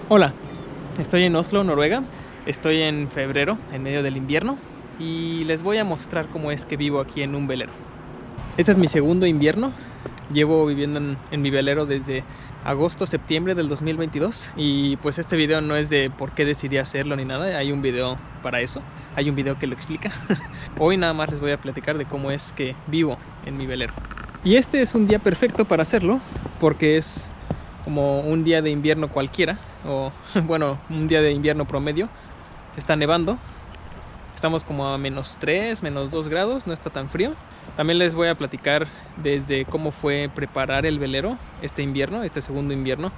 Hola, estoy en Oslo, Noruega. Estoy en febrero, en medio del invierno, y les voy a mostrar cómo es que vivo aquí en un velero. Este es mi segundo invierno. Llevo viviendo en mi velero desde agosto, septiembre del 2022. Y pues este video no es de por qué decidí hacerlo ni nada. Hay un video para eso. Hay un video que lo explica. Hoy nada más les voy a platicar de cómo es que vivo en mi velero. Y este es un día perfecto para hacerlo, porque es como un día de invierno cualquiera, o bueno, un día de invierno promedio. Está nevando, estamos como a -3, -2 grados, no está tan frío. También les voy a platicar desde cómo fue preparar el velero este invierno, este segundo invierno,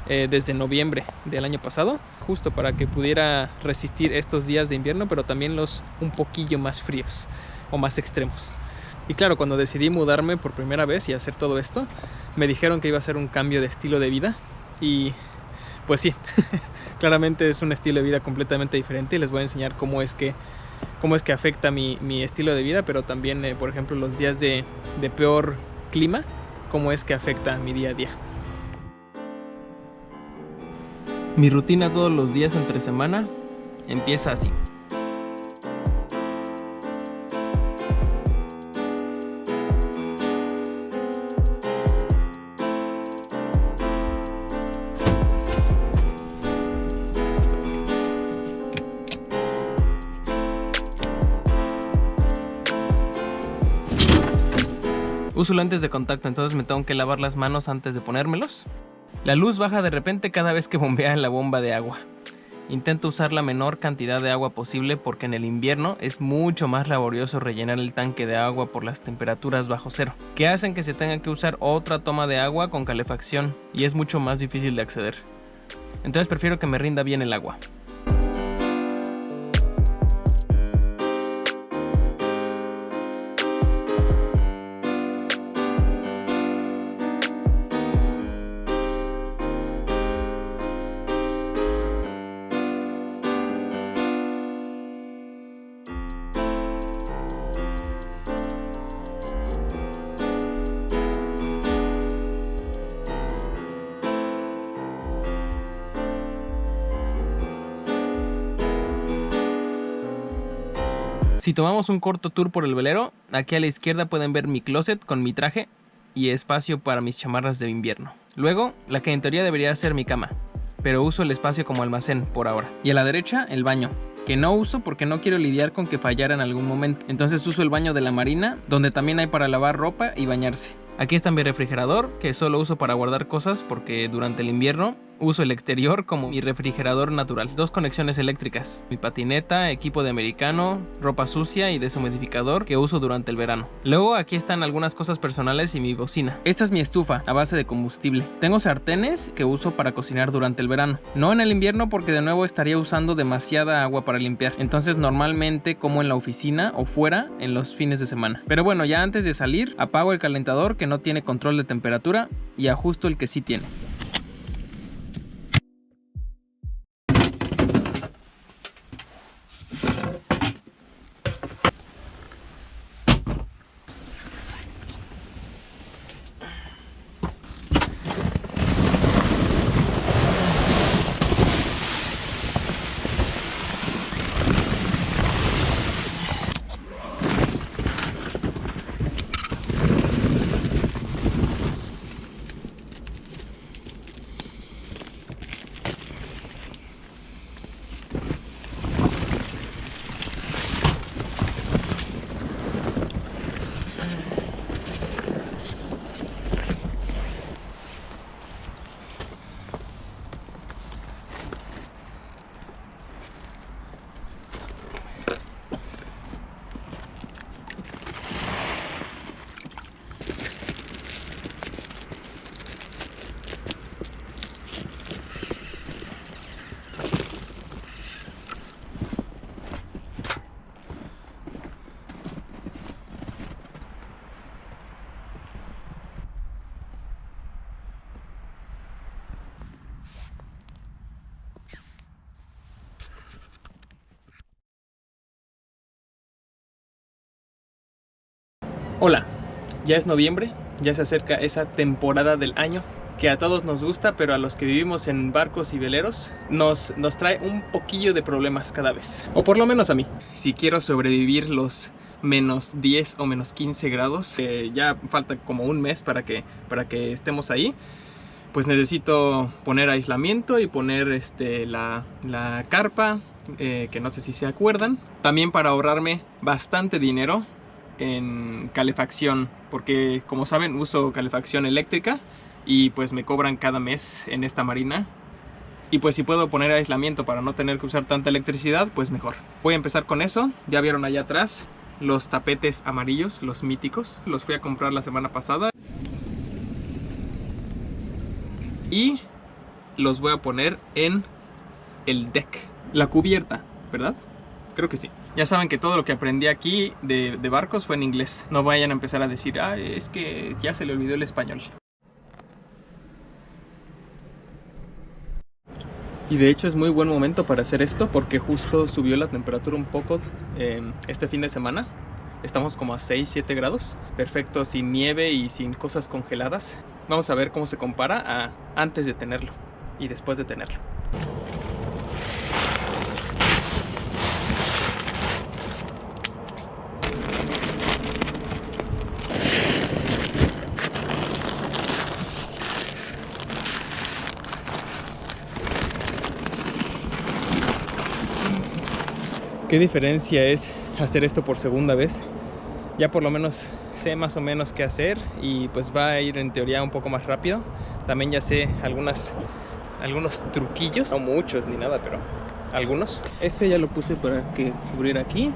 desde noviembre del año pasado, justo para que pudiera resistir estos días de invierno, pero también los un poquillo más fríos o más extremos. Y claro, cuando decidí mudarme por primera vez y hacer todo esto, me dijeron que iba a ser un cambio de estilo de vida. Y pues sí, claramente es un estilo de vida completamente diferente. Y les voy a enseñar cómo es que afecta mi estilo de vida, pero también, por ejemplo, los días de peor clima, cómo es que afecta mi día a día. Mi rutina todos los días entre semana empieza así. Uso lentes de contacto, entonces me tengo que lavar las manos antes de ponérmelos. La luz baja de repente cada vez que bombea en la bomba de agua. Intento usar la menor cantidad de agua posible porque en el invierno es mucho más laborioso rellenar el tanque de agua por las temperaturas bajo cero, que hacen que se tenga que usar otra toma de agua con calefacción y es mucho más difícil de acceder. Entonces prefiero que me rinda bien el agua. Si tomamos un corto tour por el velero, aquí a la izquierda pueden ver mi closet con mi traje y espacio para mis chamarras de invierno. Luego, la que en teoría debería ser mi cama, pero uso el espacio como almacén por ahora. Y a la derecha, el baño, que no uso porque no quiero lidiar con que fallara en algún momento. Entonces uso el baño de la marina, donde también hay para lavar ropa y bañarse. Aquí está mi refrigerador, que solo uso para guardar cosas porque durante el invierno uso el exterior como mi refrigerador natural. 2 conexiones eléctricas, mi patineta, equipo de americano, ropa sucia y deshumidificador que uso durante el verano. Luego aquí están algunas cosas personales y mi bocina. Esta es mi estufa a base de combustible. Tengo sartenes que uso para cocinar durante el verano. No en el invierno porque de nuevo estaría usando demasiada agua para limpiar. Entonces normalmente como en la oficina o fuera en los fines de semana. Pero bueno, ya antes de salir apago el calentador que no tiene control de temperatura y ajusto el que sí tiene. Hola, ya es noviembre, ya se acerca esa temporada del año que a todos nos gusta, pero a los que vivimos en barcos y veleros nos trae un poquillo de problemas cada vez. O por lo menos a mí. Si quiero sobrevivir los menos 10 o menos 15 grados, ya falta como un mes para que estemos ahí, pues necesito poner aislamiento y poner la carpa, que no sé si se acuerdan. También para ahorrarme bastante dinero en calefacción, porque como saben uso calefacción eléctrica y pues me cobran cada mes en esta marina. Y pues si puedo poner aislamiento para no tener que usar tanta electricidad, pues mejor. Voy a empezar con eso. Ya vieron allá atrás los tapetes amarillos, los míticos. Los fui a comprar la semana pasada. Y los voy a poner en el deck. La cubierta, ¿verdad? Creo que sí. Ya saben que todo lo que aprendí aquí de barcos fue en inglés. No vayan a empezar a decir, ah, es que ya se le olvidó el español. Y de hecho es muy buen momento para hacer esto porque justo subió la temperatura un poco este fin de semana. Estamos como a 6-7 grados. Perfecto, sin nieve y sin cosas congeladas. Vamos a ver cómo se compara a antes de tenerlo y después de tenerlo. ¿Qué diferencia es hacer esto por segunda vez? Ya por lo menos sé más o menos qué hacer y pues va a ir en teoría un poco más rápido. También ya sé algunos truquillos, no muchos ni nada, pero algunos. Este ya lo puse para que cubriera aquí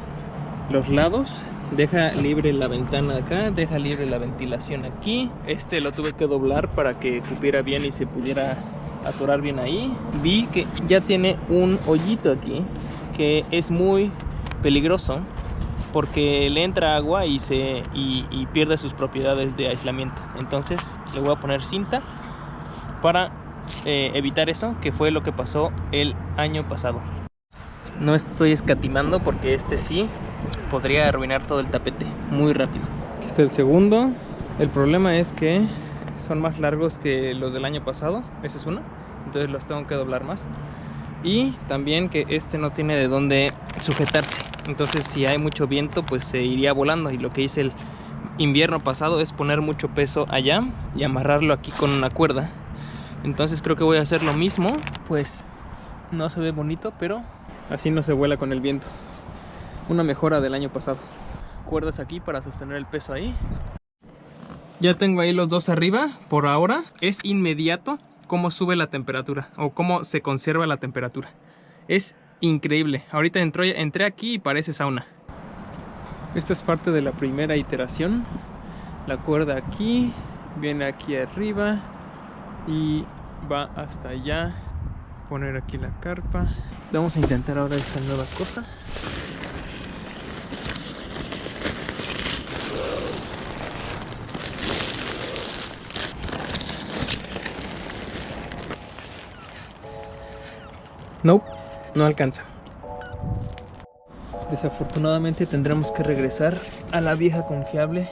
los lados. Deja libre la ventana acá, deja libre la ventilación aquí. Este lo tuve que doblar para que cupiera bien y se pudiera atorar bien ahí. Vi que ya tiene un hoyito aquí que es muy peligroso porque le entra agua y pierde sus propiedades de aislamiento. Entonces le voy a poner cinta para evitar eso, que fue lo que pasó el año pasado. No estoy escatimando porque este sí podría arruinar todo el tapete muy rápido. Aquí está el segundo. El problema es que son más largos que los del año pasado. Ese es uno, entonces los tengo que doblar más. Y también que este no tiene de dónde sujetarse. Entonces si hay mucho viento pues se iría volando. Y lo que hice el invierno pasado es poner mucho peso allá y amarrarlo aquí con una cuerda. Entonces creo que voy a hacer lo mismo. Pues no se ve bonito, pero así no se vuela con el viento. Una mejora del año pasado. Cuerdas aquí para sostener el peso ahí. Ya tengo ahí los dos arriba. Por ahora es inmediato cómo sube la temperatura o cómo se conserva la temperatura. Es increíble. Ahorita entré aquí y parece sauna. Esto es parte de la primera iteración. La cuerda aquí, viene aquí arriba y va hasta allá. Poner aquí la carpa. Vamos a intentar ahora esta nueva cosa. Nope, no alcanza. Desafortunadamente tendremos que regresar a la vieja confiable.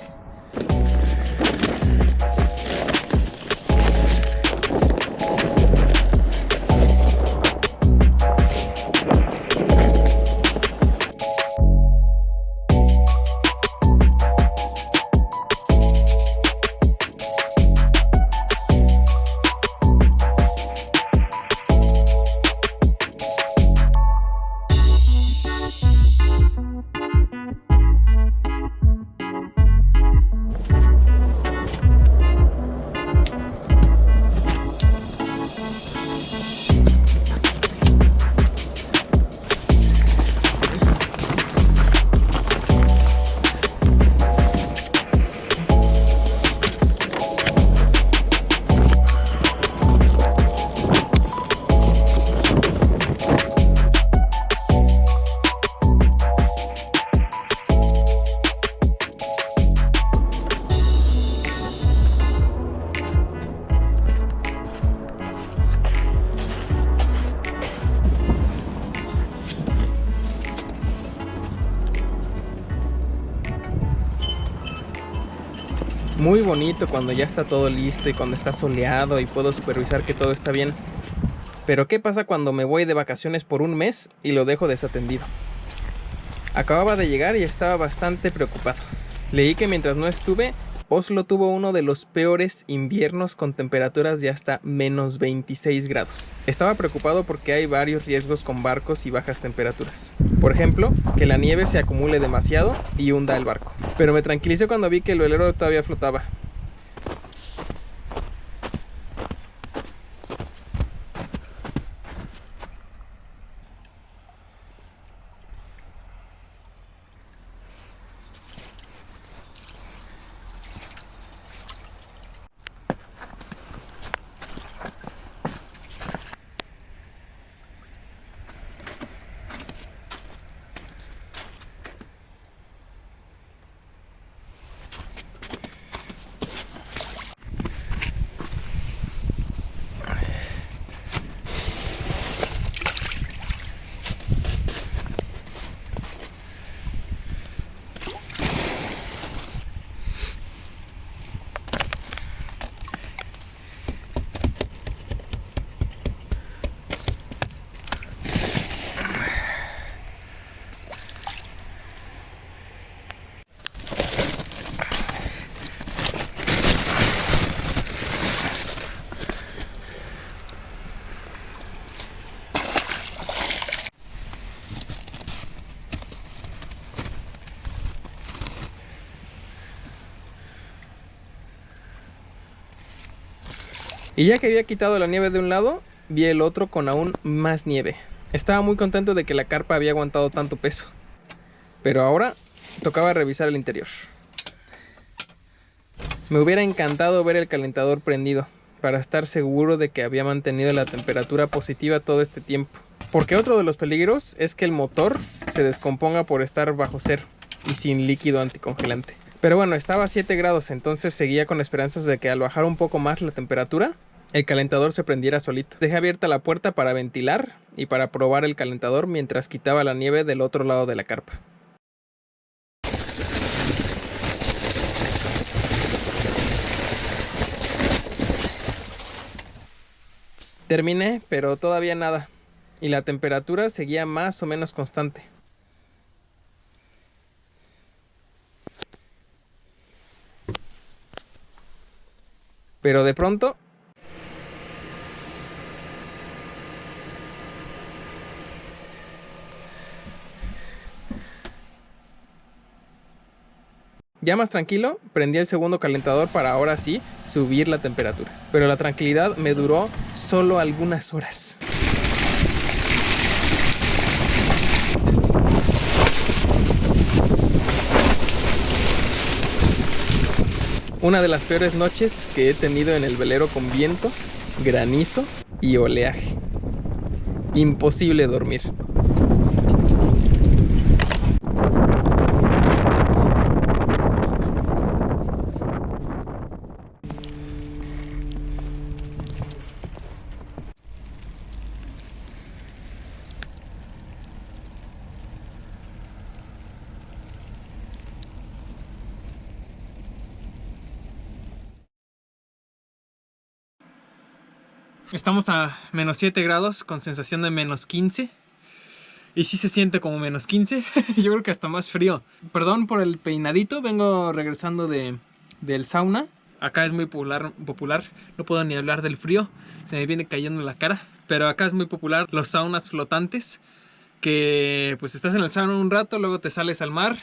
Muy bonito cuando ya está todo listo y cuando está soleado y puedo supervisar que todo está bien. Pero ¿qué pasa cuando me voy de vacaciones por un mes y lo dejo desatendido? Acababa de llegar y estaba bastante preocupado. Leí que mientras no estuve, Oslo tuvo uno de los peores inviernos con temperaturas de hasta menos 26 grados. Estaba preocupado porque hay varios riesgos con barcos y bajas temperaturas. Por ejemplo, que la nieve se acumule demasiado y hunda el barco. Pero me tranquilicé cuando vi que el velero todavía flotaba. Y ya que había quitado la nieve de un lado, vi el otro con aún más nieve. Estaba muy contento de que la carpa había aguantado tanto peso. Pero ahora tocaba revisar el interior. Me hubiera encantado ver el calentador prendido, para estar seguro de que había mantenido la temperatura positiva todo este tiempo. Porque otro de los peligros es que el motor se descomponga por estar bajo cero y sin líquido anticongelante. Pero bueno, estaba a 7 grados, entonces seguía con esperanzas de que al bajar un poco más la temperatura, el calentador se prendiera solito. Dejé abierta la puerta para ventilar y para probar el calentador mientras quitaba la nieve del otro lado de la carpa. Terminé, pero todavía nada, y la temperatura seguía más o menos constante. Pero de pronto, ya más tranquilo, prendí el segundo calentador para ahora sí subir la temperatura. Pero la tranquilidad me duró solo algunas horas. Una de las peores noches que he tenido en el velero con viento, granizo y oleaje. Imposible dormir. Estamos a menos 7 grados con sensación de menos 15. Y sí se siente como menos 15. Yo creo que hasta más frío. Perdón por el peinadito. Vengo regresando del sauna. Acá es muy popular. No puedo ni hablar del frío. Se me viene cayendo la cara. Pero acá es muy popular los saunas flotantes. Que pues estás en el sauna un rato. Luego te sales al mar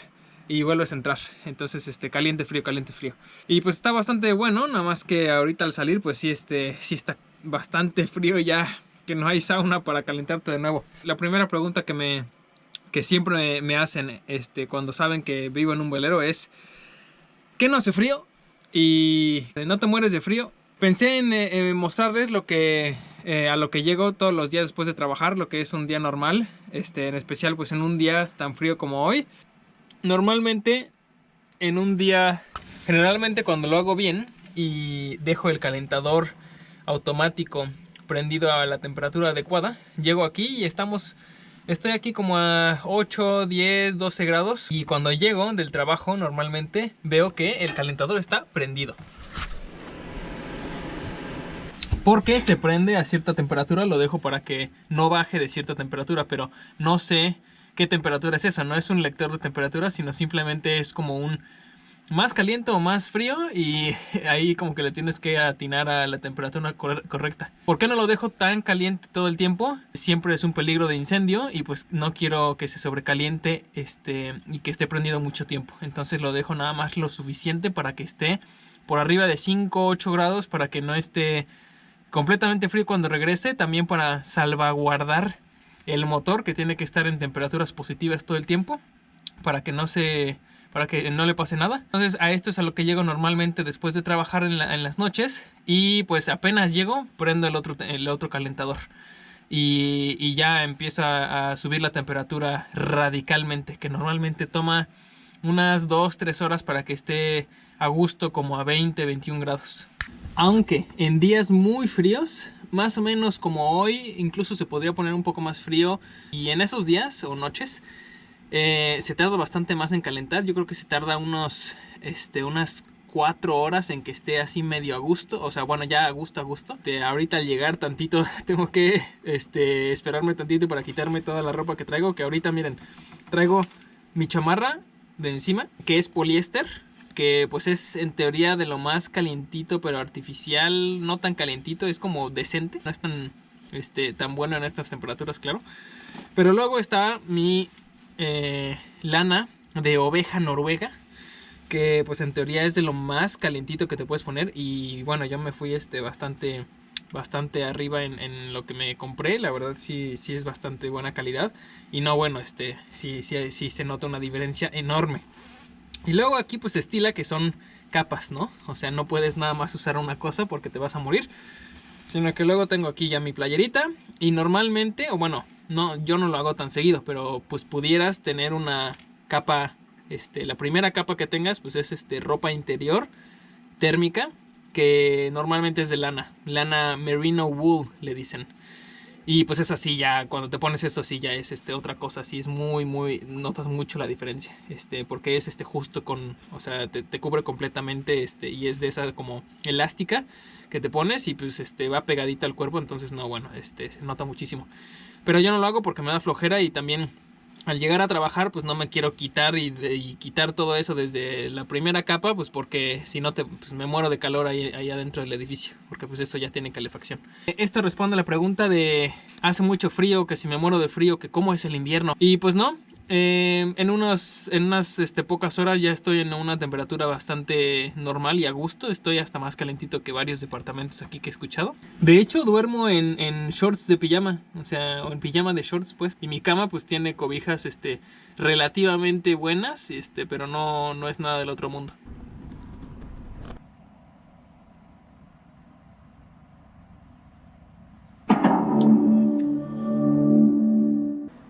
y vuelves a entrar. Entonces caliente, frío, caliente, frío. Y pues está bastante bueno. Nada más que ahorita al salir pues sí está bastante frío ya, que no hay sauna para calentarte de nuevo. La primera pregunta que siempre me hacen cuando saben que vivo en un velero es: ¿qué no hace frío? Y ¿no te mueres de frío? Pensé en mostrarles a lo que llego todos los días después de trabajar, lo que es un día normal, en especial pues en un día tan frío como hoy. Normalmente en un día, generalmente cuando lo hago bien y dejo el calentador automático prendido a la temperatura adecuada, llego aquí y estamos Estoy aquí como a 8, 10, 12 grados y cuando llego del trabajo normalmente veo que el calentador está prendido. Porque se prende a cierta temperatura, lo dejo para que no baje de cierta temperatura, pero no sé qué temperatura es esa. No es un lector de temperatura, sino simplemente es como un más caliente o más frío y ahí como que le tienes que atinar a la temperatura correcta. ¿Por qué no lo dejo tan caliente todo el tiempo? Siempre es un peligro de incendio y pues no quiero que se sobrecaliente y que esté prendido mucho tiempo. Entonces lo dejo nada más lo suficiente para que esté por arriba de 5 o 8 grados, para que no esté completamente frío cuando regrese, también para salvaguardar el motor, que tiene que estar en temperaturas positivas todo el tiempo para que no le pase nada. Entonces a esto es a lo que llego normalmente después de trabajar en las noches, y pues apenas llego prendo el otro calentador y ya empiezo a subir la temperatura radicalmente, que normalmente toma unas 2-3 horas para que esté a gusto, como a 20-21 grados. Aunque en días muy fríos, más o menos como hoy, incluso se podría poner un poco más frío, y en esos días o noches se tarda bastante más en calentar. Yo creo que se tarda unas 4 horas en que esté así medio a gusto. O sea, bueno, ya a gusto. Ahorita al llegar tantito tengo que esperarme tantito para quitarme toda la ropa que traigo. Que ahorita miren, traigo mi chamarra de encima, que es poliéster, que pues es en teoría de lo más calientito, pero artificial, no tan calientito, es como decente, no es tan bueno en estas temperaturas, claro. Pero luego está mi lana de oveja noruega, que pues en teoría es de lo más calientito que te puedes poner. Y bueno, yo me fui bastante arriba en lo que me compré. La verdad sí es bastante buena calidad. Y no, bueno, sí se nota una diferencia enorme. Y luego aquí pues se estila que son capas, ¿no? O sea, no puedes nada más usar una cosa porque te vas a morir. Sino que luego tengo aquí ya mi playerita. Y normalmente, o bueno, no, yo no lo hago tan seguido, pero pues pudieras tener una capa, la primera capa que tengas pues es ropa interior térmica, que normalmente es de lana merino wool le dicen. Y pues es así, ya cuando te pones esto sí ya es otra cosa, sí es muy, notas mucho la diferencia, porque es justo o sea, te cubre completamente, y es de esa como elástica que te pones y pues va pegadita al cuerpo. Entonces no, bueno, se nota muchísimo. Pero yo no lo hago porque me da flojera, y también al llegar a trabajar pues no me quiero quitar y quitar todo eso desde la primera capa, pues porque si no pues me muero de calor ahí adentro del edificio, porque pues eso ya tiene calefacción. Esto responde a la pregunta de hace mucho frío, que si me muero de frío, que cómo es el invierno. Y pues no, en unas pocas horas ya estoy en una temperatura bastante normal y a gusto. Estoy hasta más calentito que varios departamentos aquí que he escuchado. De hecho duermo en shorts de pijama, o sea, o en pijama de shorts pues. Y mi cama pues tiene cobijas relativamente buenas, pero no es nada del otro mundo.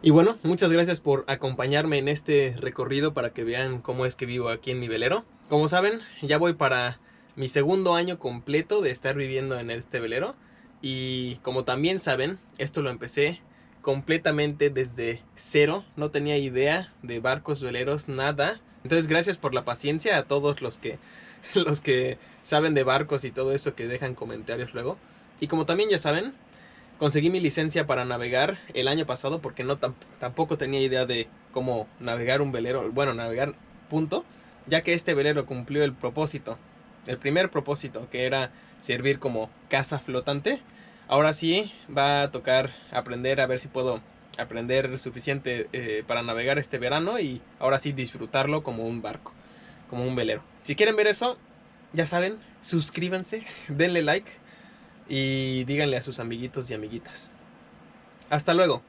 Y bueno, muchas gracias por acompañarme en este recorrido para que vean cómo es que vivo aquí en mi velero. Como saben, ya voy para mi segundo año completo de estar viviendo en este velero. Y como también saben, esto lo empecé completamente desde cero. No tenía idea de barcos, veleros, nada. Entonces gracias por la paciencia a todos los que saben de barcos y todo eso, que dejan comentarios luego. Y como también ya saben, conseguí mi licencia para navegar el año pasado, porque tampoco tenía idea de cómo navegar un velero, bueno, navegar punto, ya que este velero cumplió el primer propósito, que era servir como casa flotante. Ahora sí va a tocar aprender, a ver si puedo aprender suficiente para navegar este verano, y ahora sí disfrutarlo como un barco, como un velero. Si quieren ver eso, ya saben, suscríbanse, denle like y díganle a sus amiguitos y amiguitas. Hasta luego.